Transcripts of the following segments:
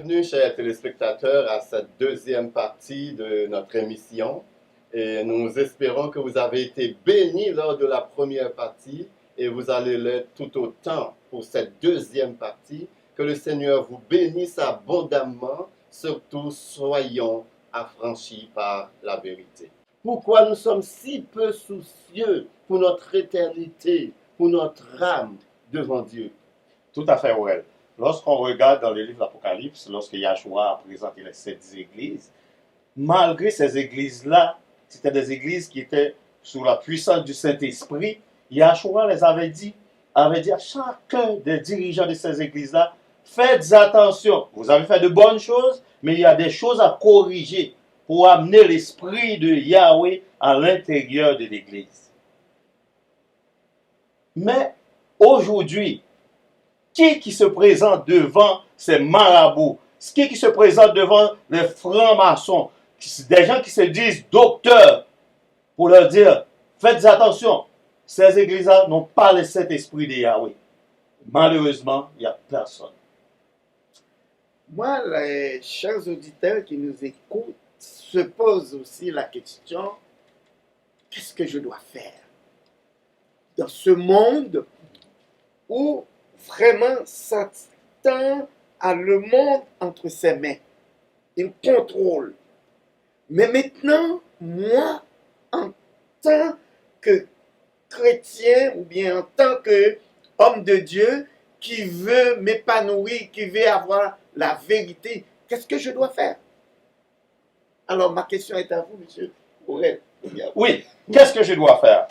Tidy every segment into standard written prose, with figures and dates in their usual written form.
Bienvenue, chers téléspectateurs, à cette deuxième partie de notre émission. Et nous espérons que vous avez été bénis lors de la première partie et vous allez l'être tout autant pour cette deuxième partie. Que le Seigneur vous bénisse abondamment, surtout soyons affranchis par la vérité. Pourquoi nous sommes si peu soucieux pour notre éternité, pour notre âme devant Dieu? Tout à fait, Aurel. Lorsqu'on regarde dans le livre de l'Apocalypse, lorsque Yahshua a présenté les 7 églises, malgré ces églises-là, c'était des églises qui étaient sous la puissance du Saint-Esprit, Yahshua les avait dit à chacun des dirigeants de ces églises-là, faites attention, vous avez fait de bonnes choses, mais il y a des choses à corriger pour amener l'Esprit de Yahweh à l'intérieur de l'église. Mais aujourd'hui, qui se présente devant ces marabouts, qui se présente devant les francs-maçons, des gens qui se disent docteurs, pour leur dire, faites attention, ces églises-là n'ont pas le Saint-Esprit de Yahweh. Malheureusement, il n'y a personne. Moi, les chers auditeurs qui nous écoutent se posent aussi la question, qu'est-ce que je dois faire dans ce monde où vraiment Satan a le monde entre ses mains. Il contrôle. Mais maintenant, moi, en tant que chrétien ou bien en tant qu'homme de Dieu qui veut m'épanouir, qui veut avoir la vérité, qu'est-ce que je dois faire? Alors, ma question est à vous, monsieur Aurel. Oui, qu'est-ce que je dois faire?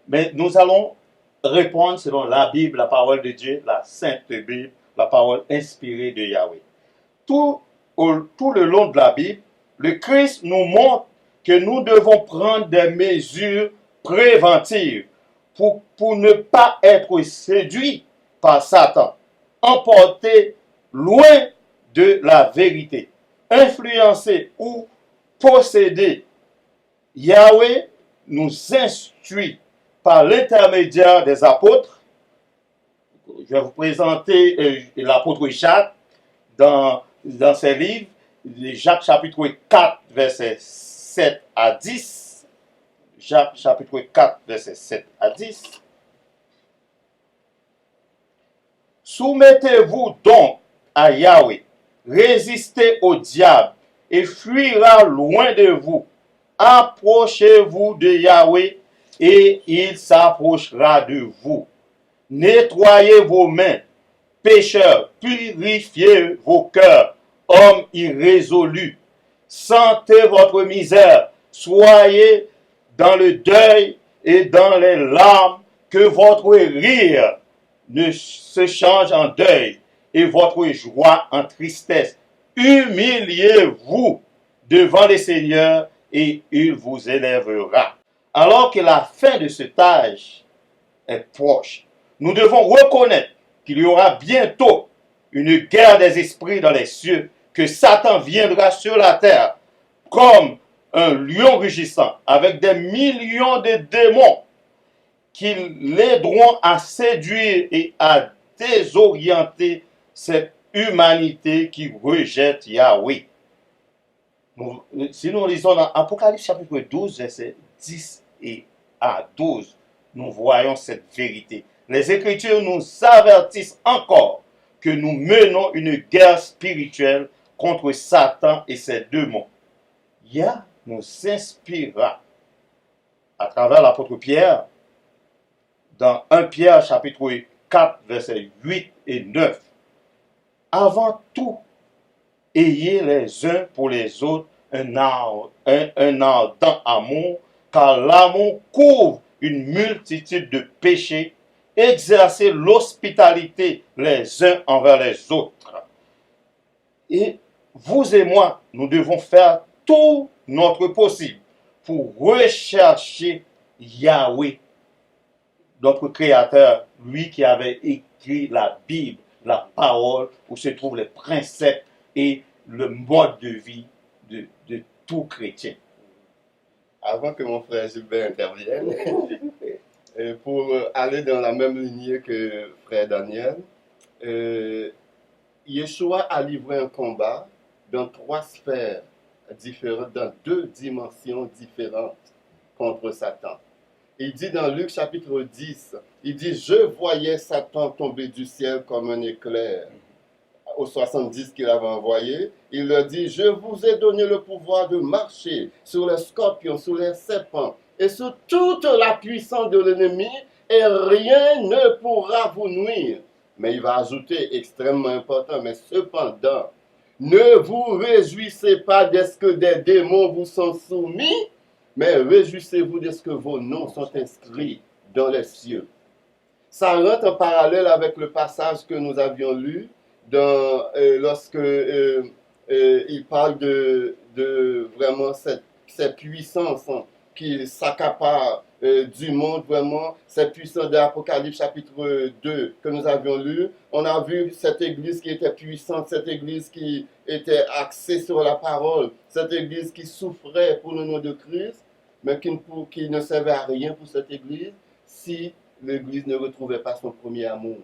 Mais nous allons répondre selon la Bible, la parole de Dieu, la Sainte Bible, la parole inspirée de Yahweh. Tout le long de la Bible, le Christ nous montre que nous devons prendre des mesures préventives pour ne pas être séduits par Satan, emportés loin de la vérité, influencés ou possédés. Yahweh nous instruit par l'intermédiaire des apôtres. Je vais vous présenter l'apôtre Jacques dans ses livres, Jacques chapitre 4, versets 7 à 10. Jacques chapitre 4, versets 7 à 10. Soumettez-vous donc à Yahweh, résistez au diable et fuira loin de vous. Approchez-vous de Yahweh et il s'approchera de vous. Nettoyez vos mains, pécheurs, purifiez vos cœurs, hommes irrésolus. Sentez votre misère, soyez dans le deuil et dans les larmes, que votre rire ne se change en deuil et votre joie en tristesse. Humiliez-vous devant le Seigneur et il vous élèvera. Alors que la fin de cet âge est proche, nous devons reconnaître qu'il y aura bientôt une guerre des esprits dans les cieux, que Satan viendra sur la terre comme un lion rugissant avec des millions de démons qui l'aideront à séduire et à désorienter cette humanité qui rejette Yahweh. Si nous lisons dans Apocalypse chapitre 12, versets 10 et à 12, nous voyons cette vérité. Les Écritures nous avertissent encore que nous menons une guerre spirituelle contre Satan et ses démons. Yah nous inspirera à travers l'apôtre Pierre dans 1 Pierre chapitre 4, versets 8 et 9. Avant tout, ayez les uns pour les autres un ardent amour, car l'amour couvre une multitude de péchés. Exercez l'hospitalité les uns envers les autres. Et vous et moi, nous devons faire tout notre possible pour rechercher Yahweh, notre Créateur, lui qui avait écrit la Bible, la parole, où se trouvent les préceptes et le mode de vie de tout chrétien. Avant que mon frère Gilbert intervienne, pour aller dans la même lignée que frère Daniel, Yeshua a livré un combat dans 3 sphères différentes, dans 2 dimensions différentes contre Satan. Il dit dans Luc chapitre 10, il dit « Je voyais Satan tomber du ciel comme un éclair » aux 70 qu'il avait envoyés. Il leur dit « Je vous ai donné le pouvoir de marcher sur les scorpions, sur les serpents et sur toute la puissance de l'ennemi et rien ne pourra vous nuire. » Mais il va ajouter, extrêmement important, mais cependant, ne vous réjouissez pas de ce que des démons vous sont soumis, mais réjouissez-vous de ce que vos noms sont inscrits dans les cieux. Ça rentre en parallèle avec le passage que nous avions lu lorsque il parle de vraiment cette puissance qui s'accapare du monde, vraiment, cette puissance de l'Apocalypse chapitre 2 que nous avions lu. On a vu cette église qui était puissante, cette église qui était axée sur la parole, cette église qui souffrait pour le nom de Christ, mais qui ne servait à rien pour cette église si l'église ne retrouvait pas son premier amour.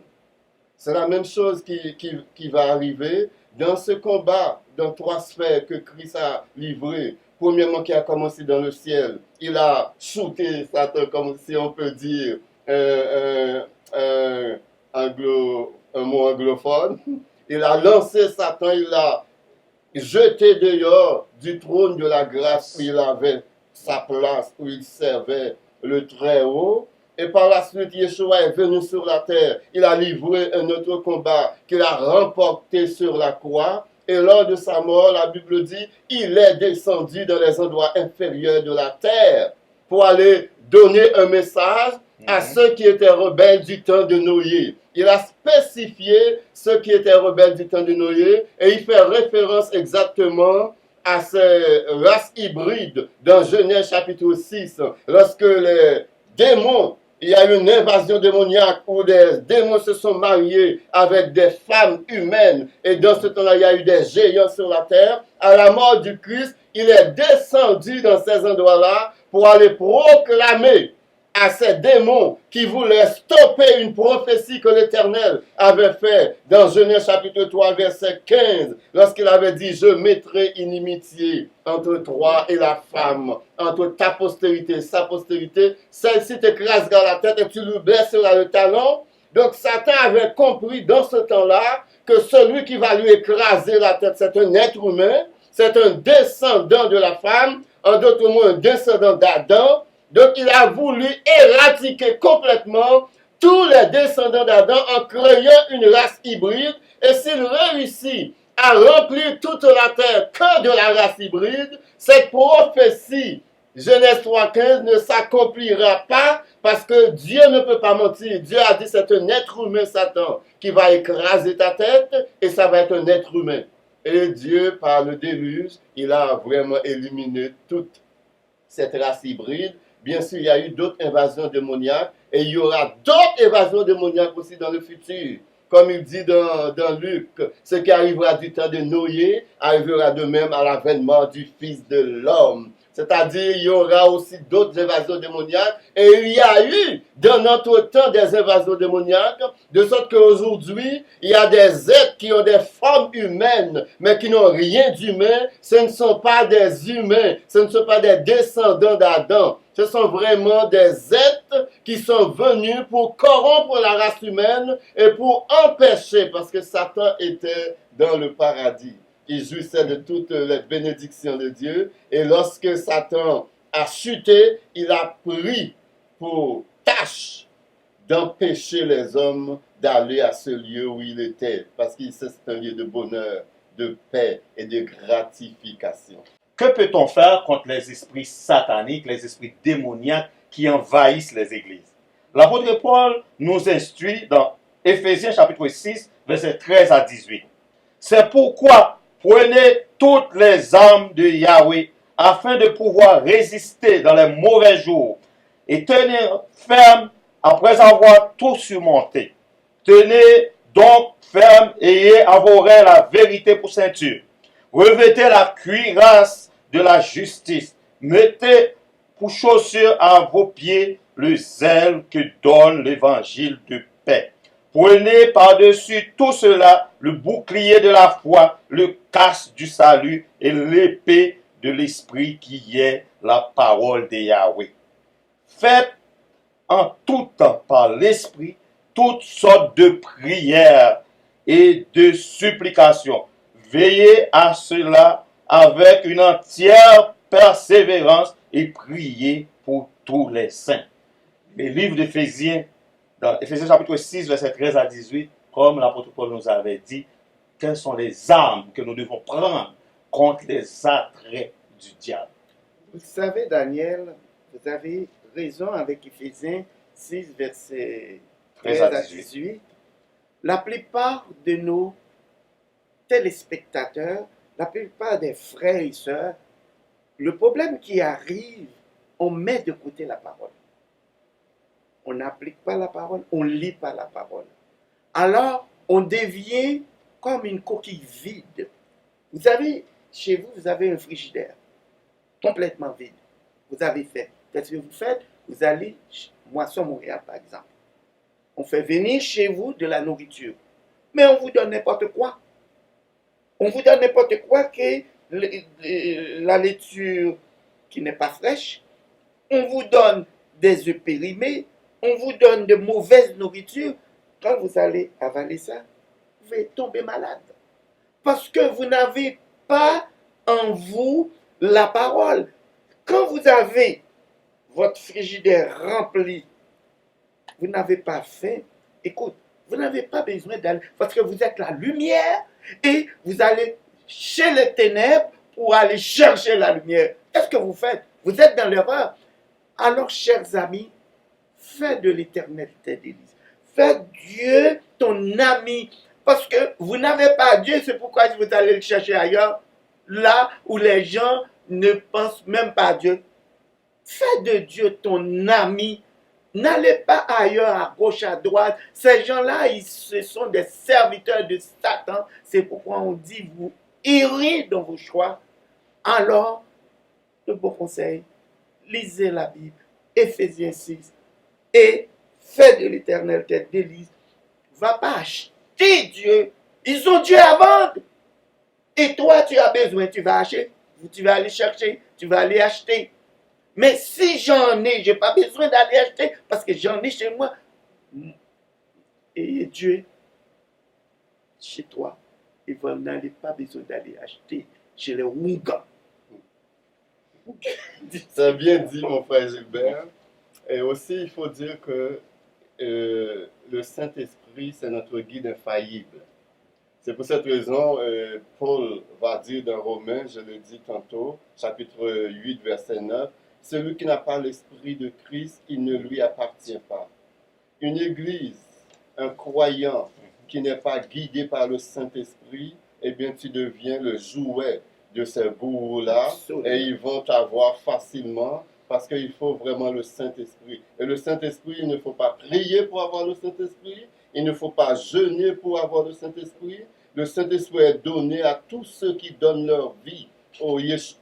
C'est la même chose qui va arriver dans ce combat, dans 3 sphères que Christ a livré. Premièrement, qui a commencé dans le ciel. Il a shooté Satan, comme si on peut dire un mot anglophone. Il a lancé Satan, il l'a jeté dehors du trône de la grâce où il avait sa place, où il servait le Très-Haut. Et par la suite, Yeshua est venu sur la terre. Il a livré un autre combat qu'il a remporté sur la croix. Et lors de sa mort, la Bible dit, il est descendu dans les endroits inférieurs de la terre pour aller donner un message à ceux qui étaient rebelles du temps de Noé. Il a spécifié ceux qui étaient rebelles du temps de Noé et il fait référence exactement à ces races hybrides dans Genèse chapitre 6, lorsque les démons, il y a eu une invasion démoniaque où des démons se sont mariés avec des femmes humaines. Et dans ce temps-là, il y a eu des géants sur la terre. À la mort du Christ, il est descendu dans ces endroits-là pour aller proclamer à ces démons qui voulaient stopper une prophétie que l'Éternel avait faite dans Genèse chapitre 3, verset 15, lorsqu'il avait dit « Je mettrai inimitié entre toi et la femme, entre ta postérité et sa postérité, celle-ci t'écrasera la tête et tu lui blesseras le talon. » Donc Satan avait compris dans ce temps-là que celui qui va lui écraser la tête, c'est un être humain, c'est un descendant de la femme, en d'autres mots, un descendant d'Adam. Donc, il a voulu éradiquer complètement tous les descendants d'Adam en créant une race hybride. Et s'il réussit à remplir toute la terre que de la race hybride, cette prophétie, Genèse 3,15, ne s'accomplira pas parce que Dieu ne peut pas mentir. Dieu a dit c'est un être humain, Satan, qui va écraser ta tête et ça va être un être humain. Et Dieu, par le déluge, il a vraiment éliminé toute cette race hybride. Bien sûr, il y a eu d'autres invasions démoniaques et il y aura d'autres invasions démoniaques aussi dans le futur. Comme il dit dans Luc, ce qui arrivera du temps de Noé arrivera de même à l'avènement du Fils de l'homme. C'est-à-dire, il y aura aussi d'autres invasions démoniaques. Et il y a eu, dans notre temps, des invasions démoniaques, de sorte qu'aujourd'hui, il y a des êtres qui ont des formes humaines, mais qui n'ont rien d'humain. Ce ne sont pas des humains, ce ne sont pas des descendants d'Adam. Ce sont vraiment des êtres qui sont venus pour corrompre la race humaine et pour empêcher, parce que Satan était dans le paradis. Il jouissait de toutes les bénédictions de Dieu. Et lorsque Satan a chuté, il a pris pour tâche d'empêcher les hommes d'aller à ce lieu où il était. Parce que c'est un lieu de bonheur, de paix et de gratification. Que peut-on faire contre les esprits sataniques, les esprits démoniaques qui envahissent les églises? L'apôtre Paul nous instruit dans Éphésiens chapitre 6, versets 13 à 18. C'est pourquoi prenez toutes les armes de Yahweh afin de pouvoir résister dans les mauvais jours et tenir ferme après avoir tout surmonté. Tenez donc ferme et ayez à vos reins la vérité pour ceinture. Revêtez la cuirasse de la justice. Mettez pour chaussure à vos pieds le zèle que donne l'évangile de paix. Prenez par-dessus tout cela le bouclier de la foi, le casque du salut et l'épée de l'esprit qui est la parole de Yahweh. Faites en tout temps par l'esprit toutes sortes de prières et de supplications. Veillez à cela avec une entière persévérance et priez pour tous les saints. Le livre d'Éphésiens, dans Éphésiens chapitre 6, verset 13 à 18, comme l'apôtre Paul nous avait dit, quelles sont les armes que nous devons prendre contre les attraits du diable. Vous savez, Daniel, vous avez raison avec Éphésiens 6, verset 13 à 18. La plupart de nos téléspectateurs, la plupart des frères et sœurs, le problème qui arrive, on met de côté la parole. On n'applique pas la parole, on ne lit pas la parole. Alors, on devient comme une coquille vide. Vous avez, chez vous, vous avez un frigidaire complètement vide. Vous avez fait. Qu'est-ce que vous faites? Vous allez, Moisson Montréal par exemple. On fait venir chez vous de la nourriture. Mais on vous donne n'importe quoi. On vous donne n'importe quoi que la laitue qui n'est pas fraîche. On vous donne des œufs périmés. On vous donne de mauvaises nourritures. Quand vous allez avaler ça, vous allez tomber malade. Parce que vous n'avez pas en vous la parole. Quand vous avez votre frigidaire rempli, vous n'avez pas faim. Écoute, vous n'avez pas besoin d'aller, parce que vous êtes la lumière et vous allez chez les ténèbres pour aller chercher la lumière. Qu'est-ce que vous faites? Vous êtes dans l'erreur. Alors, chers amis, fais de l'Éternel tes délices. Fais Dieu ton ami. Parce que vous n'avez pas Dieu, c'est pourquoi vous allez le chercher ailleurs. Là où les gens ne pensent même pas à Dieu. Fais de Dieu ton ami. N'allez pas ailleurs, à gauche, à droite. Ces gens-là, ce sont des serviteurs de Satan. C'est pourquoi on dit, vous irez dans vos choix. Alors, le bon conseil, lisez la Bible, Éphésiens 6, et fais de l'Éternel tes délices. Va pas acheter Dieu. Ils ont Dieu à vendre. Et toi, tu as besoin, tu vas acheter. Tu vas aller chercher, tu vas aller acheter. Mais si j'en ai, je n'ai pas besoin d'aller acheter parce que j'en ai chez moi. Et Dieu, chez toi, et vous n'avez pas besoin d'aller acheter chez les Ougans. C'est bien dit, mon frère Gilbert. Et aussi, il faut dire que le Saint-Esprit, c'est notre guide infaillible. C'est pour cette raison, Paul va dire dans Romains, je le dis tantôt, chapitre 8, verset 9, « Celui qui n'a pas l'Esprit de Christ, il ne lui appartient pas. » Une église, un croyant qui n'est pas guidé par le Saint-Esprit, eh bien, tu deviens le jouet de ces bourreaux-là et ils vont t'avoir facilement parce qu'il faut vraiment le Saint-Esprit. Et le Saint-Esprit, il ne faut pas prier pour avoir le Saint-Esprit, il ne faut pas jeûner pour avoir le Saint-Esprit. Le Saint-Esprit est donné à tous ceux qui donnent leur vie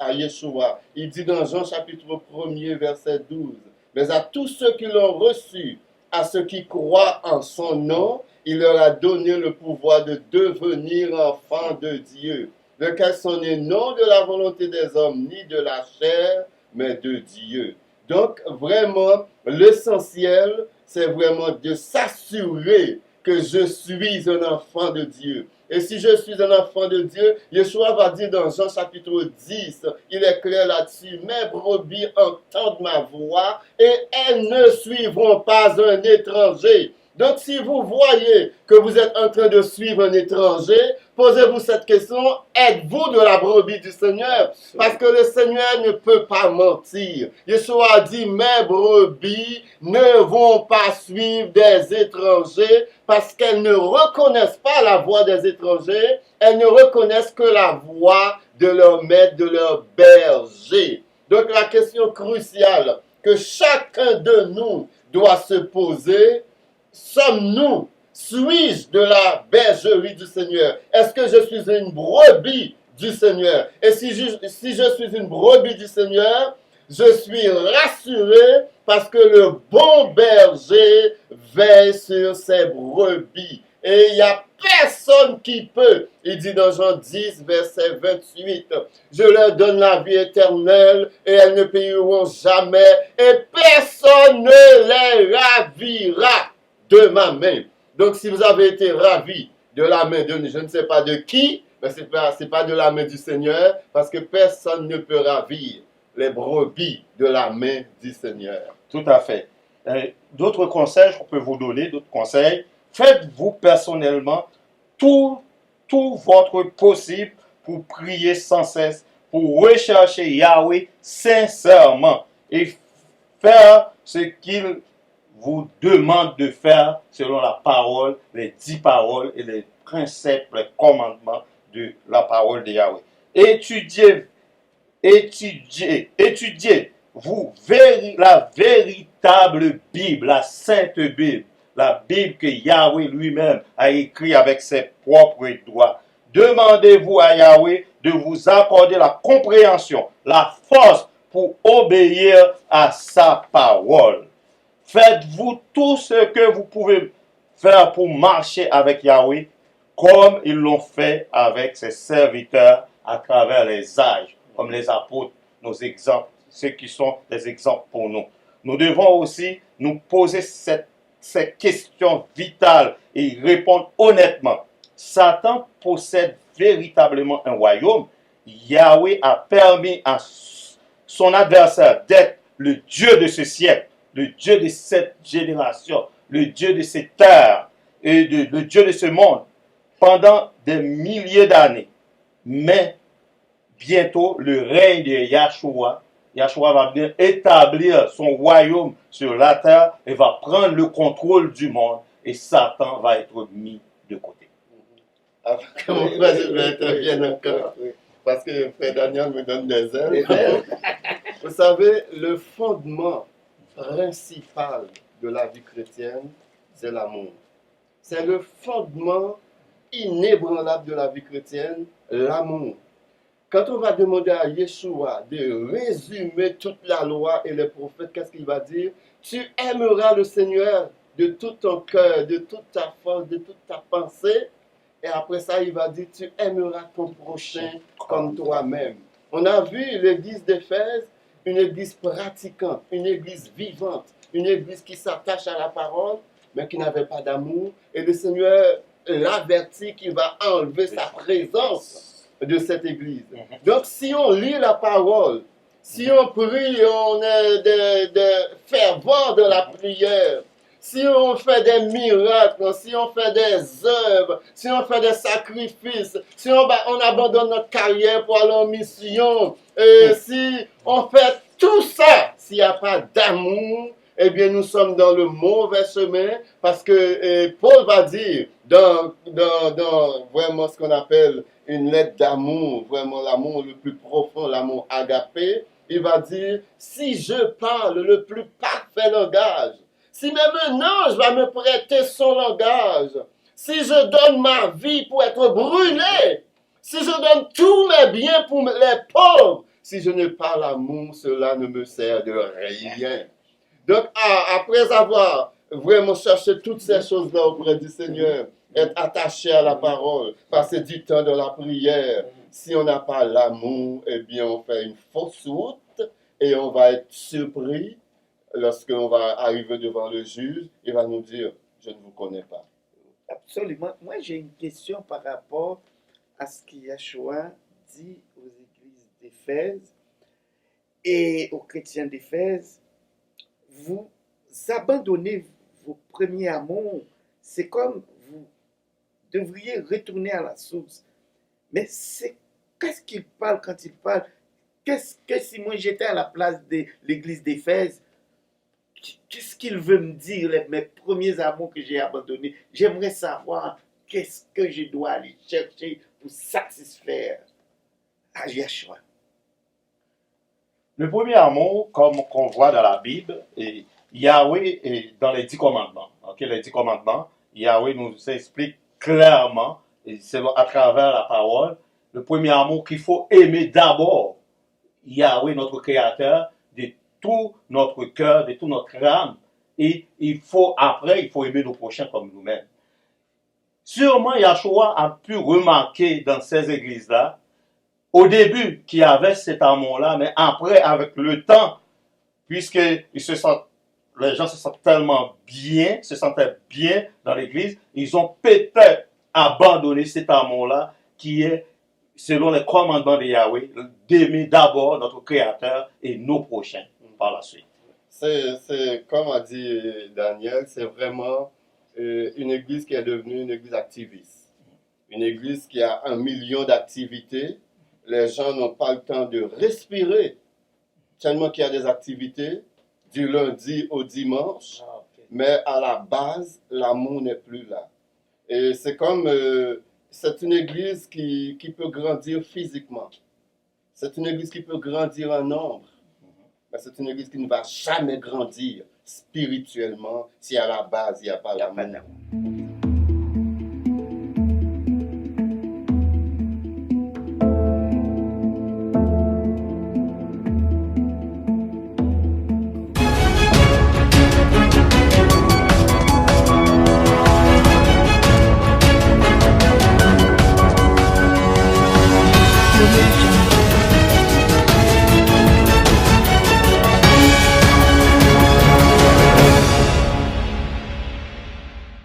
à Yeshua. Il dit dans Jean chapitre 1er, verset 12, « Mais à tous ceux qui l'ont reçu, à ceux qui croient en son nom, il leur a donné le pouvoir de devenir enfants de Dieu, lequel sont nés non de la volonté des hommes, ni de la chair, mais de Dieu. » Donc, vraiment, l'essentiel, c'est vraiment de s'assurer que je suis un enfant de Dieu. Et si je suis un enfant de Dieu, Yeshua va dire dans Jean chapitre 10, il est clair là-dessus, « Mes brebis entendent ma voix et elles ne suivront pas un étranger. » Donc, si vous voyez que vous êtes en train de suivre un étranger, posez-vous cette question, êtes-vous de la brebis du Seigneur? Parce que le Seigneur ne peut pas mentir. Yeshua a dit, mes brebis ne vont pas suivre des étrangers parce qu'elles ne reconnaissent pas la voix des étrangers, elles ne reconnaissent que la voix de leur maître, de leur berger. Donc, la question cruciale que chacun de nous doit se poser, sommes-nous, suis-je de la bergerie du Seigneur? Est-ce que je suis une brebis du Seigneur? Et si je suis une brebis du Seigneur, Je suis rassuré parce que le bon berger veille sur ses brebis. Et il n'y a personne qui peut. Il dit dans Jean 10, verset 28, je leur donne la vie éternelle et elles ne périront jamais et personne ne les ravira de ma main. Donc si vous avez été ravis de la main de je ne sais pas de qui, mais ce n'est pas de la main du Seigneur parce que personne ne peut ravir les brebis de la main du Seigneur. Tout à fait. D'autres conseils qu'on peut vous donner, d'autres conseils. Faites-vous personnellement tout votre possible pour prier sans cesse, pour rechercher Yahweh sincèrement et faire ce qu'il vous demande de faire selon la parole, les 10 paroles et les principes, les commandements de la parole de Yahweh. Étudiez vous la véritable Bible, la Sainte Bible, la Bible que Yahweh lui-même a écrite avec ses propres doigts. Demandez-vous à Yahweh de vous accorder la compréhension, la force pour obéir à sa parole. Faites-vous tout ce que vous pouvez faire pour marcher avec Yahweh, comme ils l'ont fait avec ses serviteurs à travers les âges, comme les apôtres, nos exemples, ceux qui sont des exemples pour nous. Nous devons aussi nous poser ces questions vitales et y répondre honnêtement. Satan possède véritablement un royaume. Yahweh a permis à son adversaire d'être le Dieu de ce siècle, le Dieu de cette génération, le Dieu de cette terre et le Dieu de ce monde pendant des milliers d'années. Mais bientôt, le règne de Yahshua va venir établir son royaume sur la terre et va prendre le contrôle du monde et Satan va être mis de côté. Avant que mon frère intervienne encore, parce que frère Daniel me donne des ailes. Vous savez, le fondement principal de la vie chrétienne, c'est l'amour. C'est le fondement inébranlable de la vie chrétienne, l'amour. Quand on va demander à Yeshua de résumer toute la loi et les prophètes, qu'est-ce qu'il va dire? Tu aimeras le Seigneur de tout ton cœur, de toute ta force, de toute ta pensée. Et après ça, il va dire, tu aimeras ton prochain comme toi-même. On a vu l'église d'Éphèse, une église pratiquante, une église vivante, une église qui s'attache à la parole, mais qui n'avait pas d'amour. Et le Seigneur l'avertit qu'il va enlever sa présence de cette église. Donc, si on lit la parole, si on prie, on est de fervent de la prière, si on fait des miracles, si on fait des œuvres, si on fait des sacrifices, si on abandonne notre carrière pour aller en mission, si on fait tout ça, s'il n'y a pas d'amour, eh bien nous sommes dans le mauvais chemin parce que Paul va dire dans vraiment ce qu'on appelle une lettre d'amour, vraiment l'amour le plus profond, l'amour agapé, il va dire, si je parle le plus parfait langage, si même un ange va me prêter son langage, si je donne ma vie pour être brûlé, si je donne tous mes biens pour les pauvres, si je n'ai pas l'amour, cela ne me sert de rien. Donc, après avoir vraiment cherché toutes ces choses-là auprès du Seigneur, être attaché à la parole, passer du temps dans la prière, si on n'a pas l'amour, eh bien, on fait une fausse route et on va être surpris lorsqu'on va arriver devant le juge, il va nous dire, je ne vous connais pas. Absolument. Moi, j'ai une question par rapport à ce que Yahshua dit aux églises d'Éphèse et aux chrétiens d'Éphèse. Vous abandonnez vos premiers amours. C'est comme vous devriez retourner à la source. Mais qu'est-ce qu'il parle quand il parle? Qu'est-ce que si moi j'étais à la place de l'église d'Éphèse? Qu'est-ce qu'il veut me dire, mes premiers amours que j'ai abandonnés? J'aimerais savoir qu'est-ce que je dois aller chercher pour satisfaire à Yahshua. Le premier amour, comme qu'on voit dans la Bible, et Yahweh est dans les 10 commandements. Okay, les 10 commandements, Yahweh nous explique clairement, et c'est à travers la parole, le premier amour qu'il faut aimer d'abord Yahweh, notre Créateur, de tout notre cœur, de toute notre âme. Et il faut aimer nos prochains comme nous-mêmes. Sûrement, Yahshua a pu remarquer dans ces églises-là, au début, qu'il y avait cet amour-là, mais après, avec le temps, puisque les gens se sentent tellement bien, se sentaient bien dans l'église, ils ont peut-être abandonné cet amour-là qui est, selon les commandements de Yahweh, d'aimer d'abord notre Créateur et nos prochains par la suite. C'est comme a dit Daniel, c'est vraiment une église qui est devenue une église activiste. Une église qui a 1 million d'activités. Les gens n'ont pas le temps de respirer tellement qu'il y a des activités du lundi au dimanche. Mais à la base, l'amour n'est plus là. Et c'est comme, c'est une église qui peut grandir physiquement. C'est une église qui peut grandir en nombre. Mais c'est une église qui ne va jamais grandir spirituellement si à la base, il n'y a pas l'amour.